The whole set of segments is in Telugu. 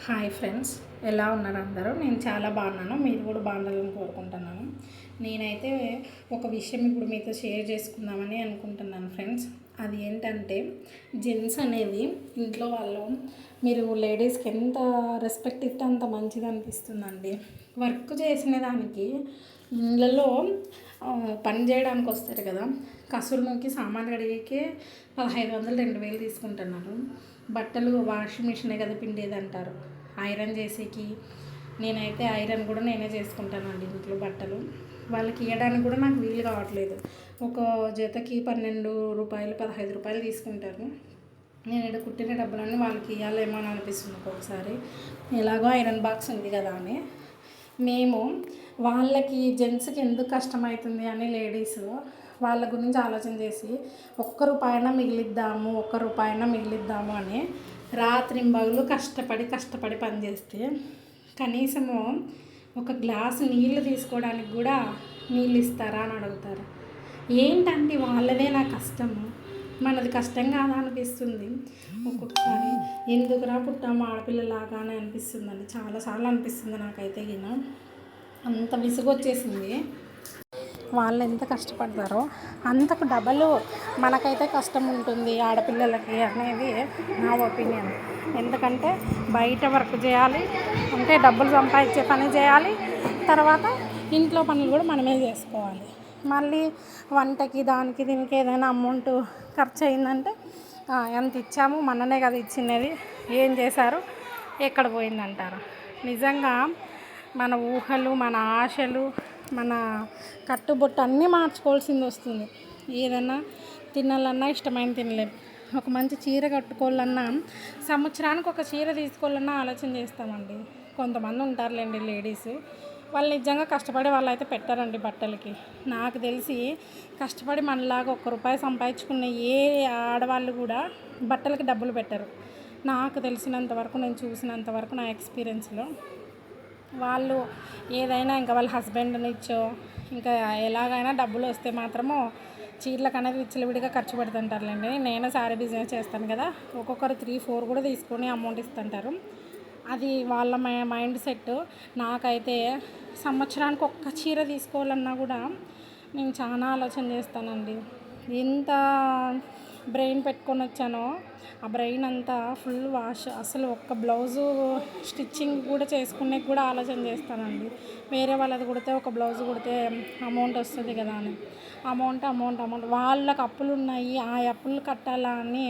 హాయ్ ఫ్రెండ్స్, ఎలా ఉన్నారు అందరూ? నేను చాలా బాగున్నాను. మీరు కూడా బాగుండాలని కోరుకుంటున్నాను. నేనైతే ఒక విషయం ఇప్పుడు మీతో షేర్ చేసుకుందామని అనుకుంటున్నాను ఫ్రెండ్స్. అది ఏంటంటే, జెంట్స్ అనేది ఇంట్లో వాళ్ళు మీరు లేడీస్కి ఎంత రెస్పెక్ట్ ఇస్తే అంత మంచిది అనిపిస్తుందండి. వర్క్ చేసిన దానికి ఇళ్ళలో పని చేయడానికి వస్తారు కదా, కసురు నూకి సామాన్లు కడిగికే 1500 2000 తీసుకుంటున్నారు. బట్టలు వాషింగ్ మిషనే కదా పిండేది అంటారు. ఐరన్ చేసేకి నేనైతే ఐరన్ కూడా నేనే చేసుకుంటానండి ఇంట్లో బట్టలు. వాళ్ళకి ఇవ్వడానికి కూడా నాకు వీలు కావట్లేదు. ఒక జతకి 12 రూపాయలు 15 రూపాయలు తీసుకుంటారు. నేను ఇక్కడ కుట్టిన డబ్బులన్నీ వాళ్ళకి ఇవ్వాలేమో అని అనిపిస్తుంది ఒక్కొక్కసారి. ఎలాగో ఐరన్ బాక్స్ ఉంది కదా అని మేము వాళ్ళకి జెంట్స్కి ఎందుకు కష్టమవుతుంది అని లేడీస్ వాళ్ళ గురించి ఆలోచన చేసి ఒక్క రూపాయన మిగిలిద్దాము అని రాత్రింబగలు కష్టపడి పనిచేస్తే కనీసము ఒక గ్లాసు నీళ్ళు తీసుకోవడానికి కూడా నీళ్ళు ఇస్తారా అని అడుగుతారు. ఏంటంటే వాళ్ళదే నా కష్టము, మనది కష్టం కాదా అనిపిస్తుంది ఒక్కొక్కసారి. ఎందుకురా పుట్టాము ఆడపిల్లలాగా అని అనిపిస్తుందండి, చాలాసార్లు అనిపిస్తుంది నాకైతే. అంత విసుగు వచ్చేసింది. వాళ్ళు ఎంత కష్టపడతారో అంతకు డబలు మనకైతే కష్టం ఉంటుంది ఆడపిల్లలకి అనేది నా ఒపీనియన్. ఎందుకంటే బయట వర్క్ చేయాలి అంటే డబ్బులు సంపాదించే పని చేయాలి, తర్వాత ఇంట్లో పనులు కూడా మనమే చేసుకోవాలి. మళ్ళీ వంటకి దానికి దీనికి ఏదైనా అమౌంట్ ఖర్చు అయిందంటే ఎంత ఇచ్చాము, మననే కదా ఇచ్చినది, ఏం చేశారు, ఎక్కడ పోయిందంటారు. నిజంగా మన ఊహలు, మన ఆశలు, మన కట్టుబొట్టు అన్నీ మార్చుకోవాల్సింది వస్తుంది. ఏదన్నా తినాలన్నా ఇష్టమైన తినలేం. ఒక మంచి చీర కట్టుకోవాలన్నా, సంవత్సరానికి ఒక చీర తీసుకోవాలన్నా ఆలోచన చేస్తామండి. కొంతమంది ఉంటారులేండి లేడీస్, వాళ్ళు నిజంగా కష్టపడే వాళ్ళు అయితే పెట్టారండి బట్టలకి. నాకు తెలిసి కష్టపడి మనలాగా ₹1 సంపాదించుకున్న ఏ ఆడవాళ్ళు కూడా బట్టలకి డబ్బులు పెట్టరు. నాకు తెలిసినంత వరకు, నేను చూసినంత వరకు, నా ఎక్స్పీరియన్స్లో వాళ్ళు ఏదైనా ఇంకా వాళ్ళ హస్బెండ్ని ఇచ్చో ఇంకా ఎలాగైనా డబ్బులు వస్తే మాత్రము చీరలకు అనేది విచ్చలవిడిగా ఖర్చు పెడుతుంటారులేండి. నేను శారీ బిజినెస్ చేస్తాను కదా, ఒక్కొక్కరు 3-4 కూడా తీసుకొని అమౌంట్ ఇస్తుంటారు. అది వాళ్ళ మైండ్ సెట్. నాకైతే సంవత్సరానికి ఒక్క చీర తీసుకోవాలన్నా కూడా నేను చాలా ఆలోచన చేస్తానండి. ఎంత బ్రెయిన్ పెట్టుకొని వచ్చానో ఆ బ్రెయిన్ అంతా ఫుల్ వాష్. అసలు ఒక్క బ్లౌజు స్టిచ్చింగ్ కూడా చేసుకునే కూడా ఆలోచన చేస్తానండి. వేరే వాళ్ళది కుడితే, ఒక బ్లౌజ్ కుడితే అమౌంట్ వస్తుంది కదా అని అమౌంట్ వాళ్ళకి అప్పులు ఉన్నాయి, ఆ అప్పులు కట్టాలా అని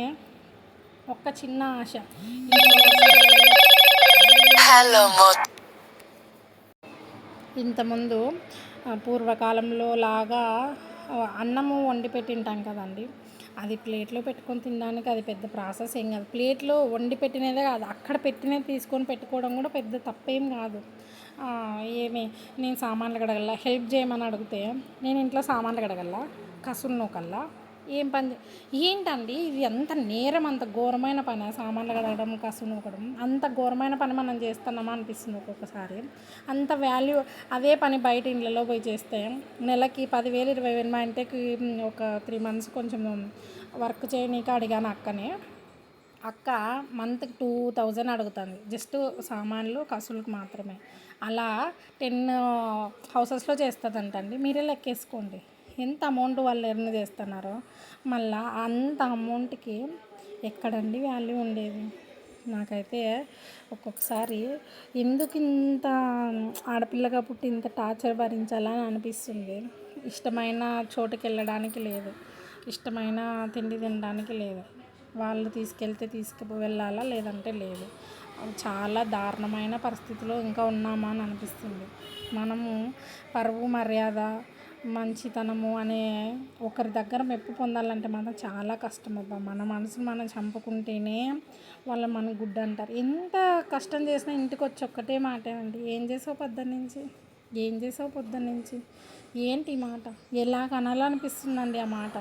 ఒక్క చిన్న ఆశ. ఇంతకుముందు పూర్వకాలంలో లాగా అన్నము వండి పెట్టింటాం కదండి, అది ప్లేట్లో పెట్టుకొని తినడానికి అది పెద్ద ప్రాసెస్ ఏం కాదు. ప్లేట్లో వండి పెట్టినదే కాదు, అక్కడ పెట్టినది తీసుకొని పెట్టుకోవడం కూడా పెద్ద తప్పేం కాదు. నేను సామాన్లు కడగల హెల్ప్ చేయమని అడిగితే, నేను ఇంట్లో సామాన్లు కడగల, కసులు నూకల్లా, ఏం పని ఏంటండి ఇది? అంత నేరం, అంత ఘోరమైన పని సామాన్లు కడగడం, కసులు నూకడం. అంత ఘోరమైన పని మనం చేస్తున్నామా అనిపిస్తుంది ఒక్కొక్కసారి. అంత వాల్యూ అదే పని బయట ఇళ్ళలో పోయి చేస్తే నెలకి 10,000 20,000. మా ఇంటికి ఒక 3 months కొంచెం వర్క్ చేయనీకి అడిగాను అక్కని. అక్క మంత్కి 2,000 అడుగుతుంది, జస్ట్ సామాన్లు కసులకు మాత్రమే. అలా 10 houses చేస్తుందంటండి. మీరే లెక్కేసుకోండి ఎంత అమౌంట్ వాళ్ళు ఎర్న్ చేస్తున్నారో. మళ్ళీ అంత అమౌంట్కి ఎక్కడండి వాల్యూ ఉండేది? నాకైతే ఒక్కొక్కసారి ఎందుకు ఇంత ఆడపిల్లగా పుట్టి ఇంత టార్చర్ భరించాలని అనిపిస్తుంది. ఇష్టమైన చోటుకి వెళ్ళడానికి లేదు, ఇష్టమైన తిండి తినడానికి లేదు. వాళ్ళు తీసుకెళ్తే వెళ్ళాలా, లేదంటే లేదు. చాలా దారుణమైన పరిస్థితిలో ఇంకా ఉన్నామా అని అనిపిస్తుంది. మనము పరువు, మర్యాద, మంచితనము అనే ఒకరి దగ్గర మెప్పు పొందాలంటే మాత్రం చాలా కష్టం అబ్బా. మన మనసును మనం చంపుకుంటేనే వాళ్ళు మన గుడ్ అంటారు. ఎంత కష్టం చేసినా ఇంటికి వచ్చి ఒక్కటే మాటేనండి, ఏం చేసావు పొద్దున్నుంచి ఏంటి ఈ మాట? ఎలాగ అనాలనిపిస్తుందండి ఆ మాట.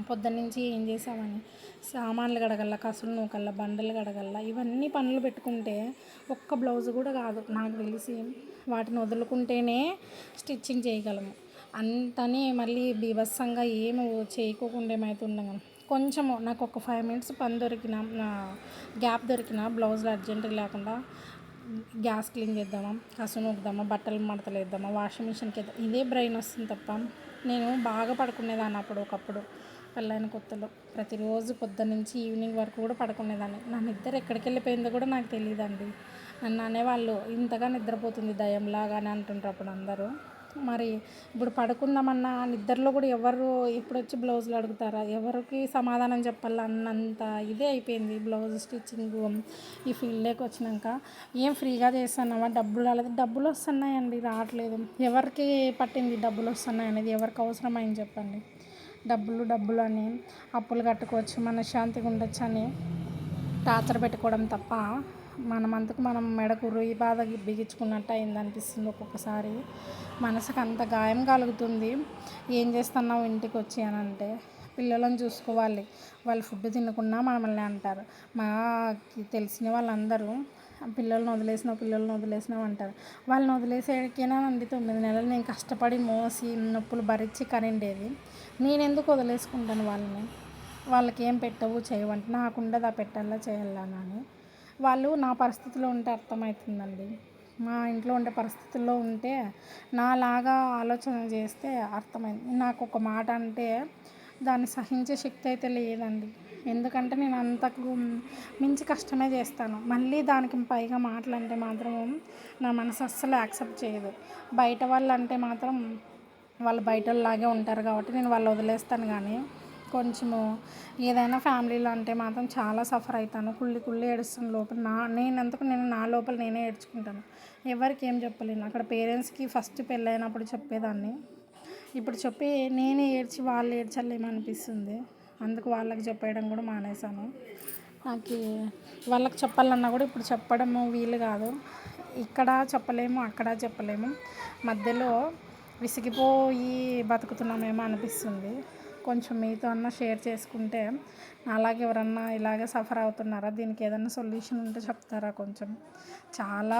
పొద్దున్నుంచి ఏం చేసామని, సామాన్లు కడగల్లా, కసులు నూకల్లా, బండలు కడగల్లా, ఇవన్నీ పనులు పెట్టుకుంటే ఒక్క బ్లౌజ్ కూడా కాదు నాకు తెలిసి. వాటిని వదులుకుంటేనే స్టిచ్చింగ్ చేయగలము. అంతని మళ్ళీ బీభత్సంగా ఏమి చేయకోకుండా ఏమైతే ఉండగా కొంచెము నాకు ఒక 5 మినిట్స్ పని దొరికిన గ్యాప్ దొరికిన బ్లౌజ్లో అర్జెంట్ లేకుండా గ్యాస్ క్లీన్ చేద్దామా, కసు నూకుదామా, బట్టలు మడతలు వేద్దామా, వాషింగ్ మిషన్కి వేద్దాం, ఇదే బ్రెయిన్ వస్తుంది తప్ప నేను బాగా పడుకునేదాన్ని అప్పుడు ఒకప్పుడు పెళ్ళైన కొత్తలో ప్రతిరోజు పొద్దున్న నుంచి ఈవినింగ్ వరకు కూడా పడుకునేదాన్ని. నా నిద్ర ఎక్కడికి వెళ్ళిపోయిందో కూడా నాకు తెలియదండి. నన్ను అనేవాళ్ళు ఇంతగా నిద్రపోతుంది దయ్యంలాగా అని అంటుంటారు అప్పుడు అందరూ. మరి ఇప్పుడు పడుకుందామన్న నిద్రలో కూడా ఎవరు ఇప్పుడు వచ్చి బ్లౌజులు అడుగుతారా, ఎవరికి సమాధానం చెప్పాలి అన్నంత ఇదే అయిపోయింది బ్లౌజ్ స్టిచ్చింగ్. ఈ ఫీల్డ్లోకి వచ్చినాక ఏం ఫ్రీగా చేస్తున్నావా, డబ్బులు రాలేదు, డబ్బులు వస్తున్నాయండి, రావట్లేదు. ఎవరికి పట్టింది డబ్బులు వస్తున్నాయి అనేది, ఎవరికి అవసరమైంది చెప్పండి. డబ్బులు అని అప్పులు కట్టుకోవచ్చు, మనశ్శాంతిగా ఉండొచ్చు అని టార్చర్ పెట్టుకోవడం తప్ప మనమంతకు మనం మెడకు రుయి బాధ బిగించుకున్నట్టు అయింది అనిపిస్తుంది ఒక్కొక్కసారి. మనసుకు అంత గాయం కలుగుతుంది. ఏం చేస్తున్నావు ఇంటికి వచ్చి అని అంటే, పిల్లలను చూసుకోవాలి, వాళ్ళు ఫుడ్ తినకున్నా మనల్ని అంటారు. మాకు తెలిసిన వాళ్ళందరూ పిల్లల్ని వదిలేసినావు అంటారు. వాళ్ళని వదిలేసేకైనా అండి 9 నెలలు నేను కష్టపడి మోసి నొప్పులు భరించి కనిండేది. నేను ఎందుకు వదిలేసుకుంటాను వాళ్ళని? వాళ్ళకి ఏం పెట్టవు చేయవంటే నాకు ఉండదా పెట్టాలా చేయాలా అని. వాళ్ళు నా పరిస్థితిలో ఉంటే అర్థమవుతుందండి. మా ఇంట్లో ఉండే పరిస్థితుల్లో ఉంటే నాలాగా ఆలోచన చేస్తే అర్థమైంది. నాకు ఒక మాట అంటే దాన్ని సహించే శక్తి అయితే లేదండి. ఎందుకంటే నేను అంతకు మించి కష్టమే చేస్తాను. మళ్ళీ దానికి పైగా మాటలంటే మాత్రం నా మనసు అస్సలు యాక్సెప్ట్ చేయదు. బయట వాళ్ళు అంటే మాత్రం వాళ్ళు బయటలాగే ఉంటారు కాబట్టి నేను వాళ్ళు వదిలేస్తాను. కానీ కొంచెము ఏదైనా ఫ్యామిలీలో అంటే మాత్రం చాలా సఫర్ అవుతాను. కుళ్ళి ఏడుస్తాను లోపల. నేను నా లోపల నేనే ఏడ్చుకుంటాను. ఎవరికి ఏం చెప్పలేను. అక్కడ పేరెంట్స్కి ఫస్ట్ పెళ్ళైనప్పుడు చెప్పేదాన్ని. ఇప్పుడు చెప్పి నేనే ఏడ్చి వాళ్ళు ఏడ్చలేమనిపిస్తుంది. అందుకు వాళ్ళకి చెప్పేయడం కూడా మానేశాను. నాకు వాళ్ళకి చెప్పాలన్నా కూడా ఇప్పుడు చెప్పడము వీలు కాదు. ఇక్కడ చెప్పలేము, అక్కడ చెప్పలేము. మధ్యలో విసిగిపోయి బతుకుతున్నామేమో అనిపిస్తుంది. కొంచెం మీతో అన్న షేర్ చేసుకుంటే, అలాగే ఎవరన్నా ఇలాగే సఫర్ అవుతున్నారా, దీనికి ఏదన్నా సొల్యూషన్ ఉంటే చెప్తారా కొంచెం. చాలా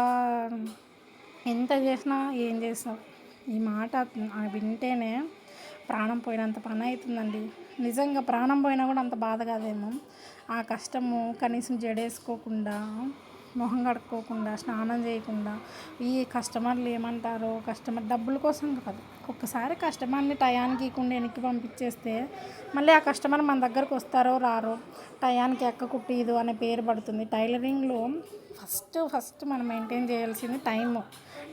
ఎంత చేసినా ఏం చేసినా ఈ మాట వింటేనే ప్రాణం పోయినంత పని అవుతుందండి. నిజంగా ప్రాణం పోయినా కూడా అంత బాధ కాదేమో. ఆ కష్టము కనీసం జడేసుకోకుండా, మొహం కడుక్కోకుండా, స్నానం చేయకుండా, ఈ కస్టమర్లు ఏమంటారో, కస్టమర్ డబ్బుల కోసం కాదు, ఒక్కసారి కస్టమర్ని టయానికి ఇవ్వకుండా వెనక్కి పంపించేస్తే మళ్ళీ ఆ కస్టమర్ మన దగ్గరకు వస్తారో రారో, టయానికి ఎక్క కుట్టిదు అనే పేరు పడుతుంది. టైలరింగ్లో ఫస్ట్ మనం మెయింటైన్ చేయాల్సింది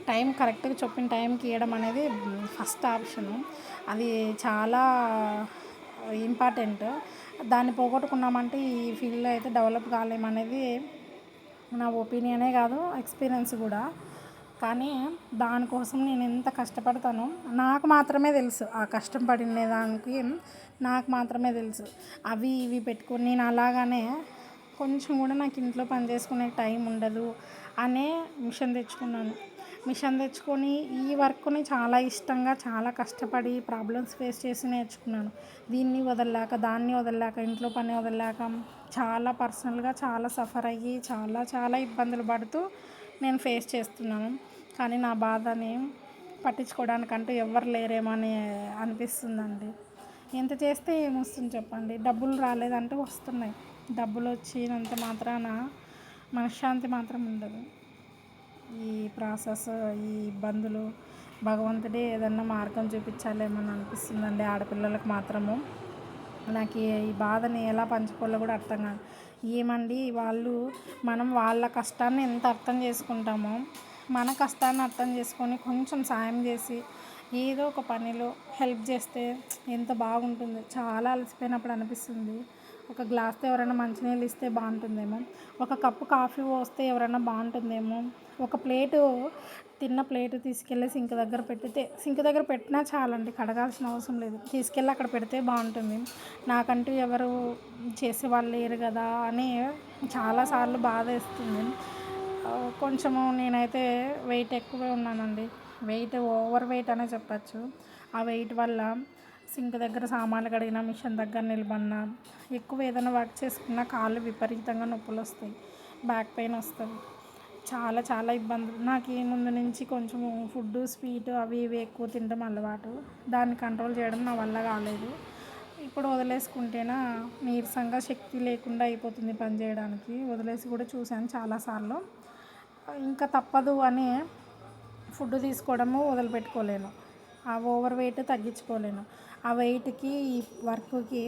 టైం కరెక్ట్గా చెప్పిన టైంకి ఇవ్వడం అనేది ఫస్ట్ ఆప్షను. అది చాలా ఇంపార్టెంట్. దాన్ని పోగొట్టుకున్నామంటే ఈ ఫీల్డ్లో అయితే డెవలప్ కాలేమనేది నా ఒపీనియనే కాదు, ఎక్స్పీరియన్స్ కూడా. కానీ దానికోసం నేను ఎంత కష్టపడతానో నాకు మాత్రమే తెలుసు. ఆ కష్టం పడిన దానికి నాకు మాత్రమే తెలుసు. అవి ఇవి పెట్టుకొని నేను అలాగానే కొంచెం కూడా నాకు ఇంట్లో పని చేసుకునే టైం ఉండదు అనే మిషన్ తెచ్చుకొని ఈ వర్క్ని చాలా ఇష్టంగా, చాలా కష్టపడి ప్రాబ్లమ్స్ ఫేస్ చేసి నేర్చుకున్నాను. దీన్ని వదలలేక, దాన్ని వదలలేక, ఇంట్లో పని వదలలేక చాలా పర్సనల్గా చాలా సఫర్ అయ్యి చాలా ఇబ్బందులు పడుతూ నేను ఫేస్ చేస్తున్నాను. కానీ నా బాధని పట్టించుకోవడానికంటూ ఎవ్వరు లేరేమో అని అనిపిస్తుందండి. ఎంత చేస్తే ఏమొస్తుంది చెప్పండి. డబ్బులు రాలేదంటే వస్తున్నాయి. డబ్బులు వచ్చినంత మాత్రాన మనశ్శాంతి మాత్రం ఉండదు. ఈ ప్రాసెస్, ఈ ఇబ్బందులు భగవంతుడే ఏదన్నా మార్గం చూపించాలేమని అనిపిస్తుందండి. ఆడపిల్లలకు మాత్రము నాకు ఈ బాధని ఎలా పంచుకోవాలో కూడా అర్థం కాదు. ఏమండి మనం వాళ్ళ కష్టాన్ని ఎంత అర్థం చేసుకుంటామో, మన కష్టాన్ని అర్థం చేసుకొని కొంచెం సాయం చేసి ఏదో ఒక పనిలో హెల్ప్ చేస్తే ఎంత బాగుంటుంది. చాలా అలసిపోయినప్పుడు అనిపిస్తుంది, ఒక గ్లాస్తో ఎవరైనా మంచినీళ్ళు ఇస్తే బాగుంటుందేమో, ఒక కప్పు కాఫీ పోస్తే ఎవరైనా బాగుంటుందేమో, ఒక తిన్న ప్లేటు తీసుకెళ్ళి సింక్ దగ్గర పెట్టినా చాలండి, కడగాల్సిన అవసరం లేదు. తీసుకెళ్ళి అక్కడ పెడితే బాగుంటుంది. నాకంటూ ఎవరు చేసేవాళ్ళు లేరు కదా అని చాలాసార్లు బాధ వేస్తుంది. కొంచెము నేనైతే వెయిట్ ఎక్కువే ఉన్నానండి. ఓవర్ వెయిట్ అనే చెప్పచ్చు. ఆ వెయిట్ వల్ల సింక్ దగ్గర సామాన్లు కడిగినా, మిషన్ దగ్గర నిలబడినా, ఎక్కువ ఏదైనా వర్క్ చేసుకున్నా కాళ్ళు విపరీతంగా నొప్పులు వస్తాయి, బ్యాక్ పెయిన్ వస్తుంది. చాలా ఇబ్బందులు. నాకు ఈ ముందు నుంచి కొంచెము ఫుడ్, స్వీట్ అవి ఇవి ఎక్కువ తినడం అలవాటు. దాన్ని కంట్రోల్ చేయడం నా వల్ల కాలేదు. ఇప్పుడు వదిలేసుకుంటేనా నీరసంగా శక్తి లేకుండా అయిపోతుంది పని చేయడానికి. వదిలేసి కూడా చూశాను చాలాసార్లు. ఇంకా తప్పదు అని ఫుడ్ తీసుకోవడము వదిలిపెట్టుకోలేను. ఆ ఓవర్ వెయిట్ తగ్గించుకోలేను. ఆ వెయిట్‌కి ఈ వర్క్‌కి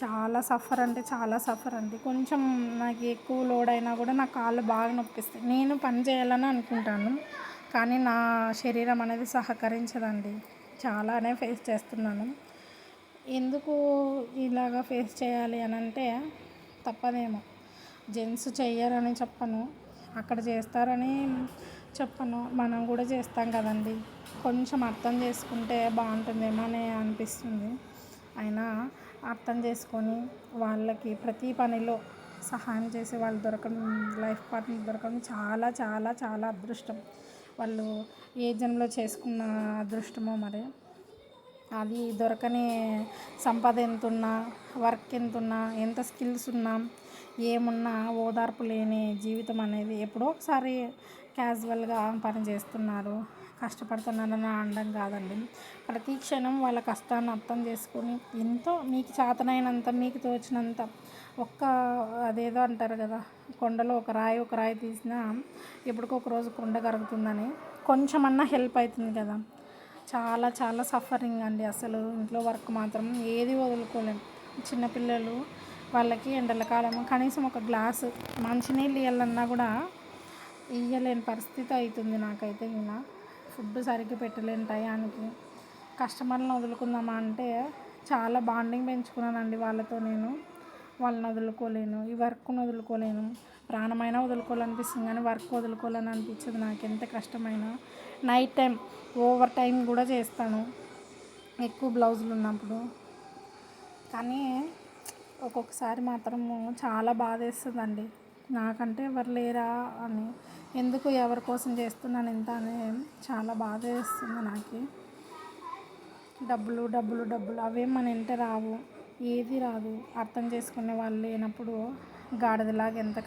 చాలా సఫర్ అంటే చాలా సఫర్ అండి. కొంచెం నాకు ఎక్కువ లోడ్ అయినా కూడా నా కాళ్ళు బాగా నొప్పిస్తాయి. నేను పని చేయాలని అనుకుంటాను, కానీ నా శరీరం అనేది సహకరించదండి. చాలానే ఫేస్ చేస్తున్నాను. ఎందుకు ఇలాగ ఫేస్ చేయాలి అని అంటే తప్పదేమో. జెంట్స్ చెయ్యరని చెప్పను, అక్కడ చేస్తారని చెప్పను, మనం కూడా చేస్తాం కదండి. కొంచెం అర్థం చేసుకుంటే బాగుంటుందేమో అని అనిపిస్తుంది. అయినా అర్థం చేసుకొని వాళ్ళకి ప్రతి పనిలో సహాయం చేసే వాళ్ళు దొరకడం, లైఫ్ పార్ట్నర్ దొరకడం చాలా చాలా చాలా అదృష్టం. వాళ్ళు ఏ జన్మలో చేసుకున్న అదృష్టమో మరి. అది దొరకని సంపద ఎంతున్నా, వర్క్ ఎంతున్నా, ఎంత స్కిల్స్ ఉన్నా, ఏమున్నా ఓదార్పు లేని జీవితం అనేది ఎప్పుడో ఒకసారి క్యాజువల్గా పని చేస్తున్నారు, కష్టపడుతున్నారని అనడం కాదండి. ప్రతి క్షణం వాళ్ళ కష్టాన్ని అర్థం చేసుకొని ఎంతో మీకు చేతనైనంత, మీకు తోచినంత అదేదో అంటారు కదా, కొండలో ఒక రాయి తీసినా ఎప్పటికొక రోజు కొండ కరుగుతుందని, కొంచెమన్నా హెల్ప్ అవుతుంది కదా. చాలా చాలా సఫరింగ్ అండి అసలు. ఇంట్లో వర్క్ మాత్రం ఏది వదులుకోలేం. చిన్నపిల్లలు వాళ్ళకి ఎండల కాలం కనీసం ఒక గ్లాసు మంచినీళ్ళు ఇవ్వాలన్నా కూడా ఇవ్వలేని పరిస్థితి అవుతుంది నాకైతే. ఇలా ఫుడ్ సరిగ్గా పెట్టలేని టయానికి కస్టమర్లను వదులుకుందామా అంటే చాలా బాండింగ్ పెంచుకున్నానండి వాళ్ళతో నేను. వాళ్ళని వదులుకోలేను, ఈ వర్క్ను వదులుకోలేను. ప్రాణమైనా వదులుకోవాలనిపిస్తుంది కానీ వర్క్ వదులుకోవాలని అనిపించదు నాకు, ఎంత కష్టమైనా. నైట్ టైం ఓవర్ టైం కూడా చేస్తాను ఎక్కువ బ్లౌజులు ఉన్నప్పుడు. కానీ ఒక్కొక్కసారి మాత్రము చాలా బాధేస్తుందండి, నాకంటే ఎవరు లేరా అని. ఎందుకు ఎవరి కోసం చేస్తున్నాను ఇంత అని చాలా బాధ వేస్తుంది నాకు. డబ్బులు డబ్బులు డబ్బులు అవేం మన ఇంట రావు, ఏది రాదు. అర్థం చేసుకునే వాళ్ళు లేనప్పుడు గాడిదలాగా ఎంత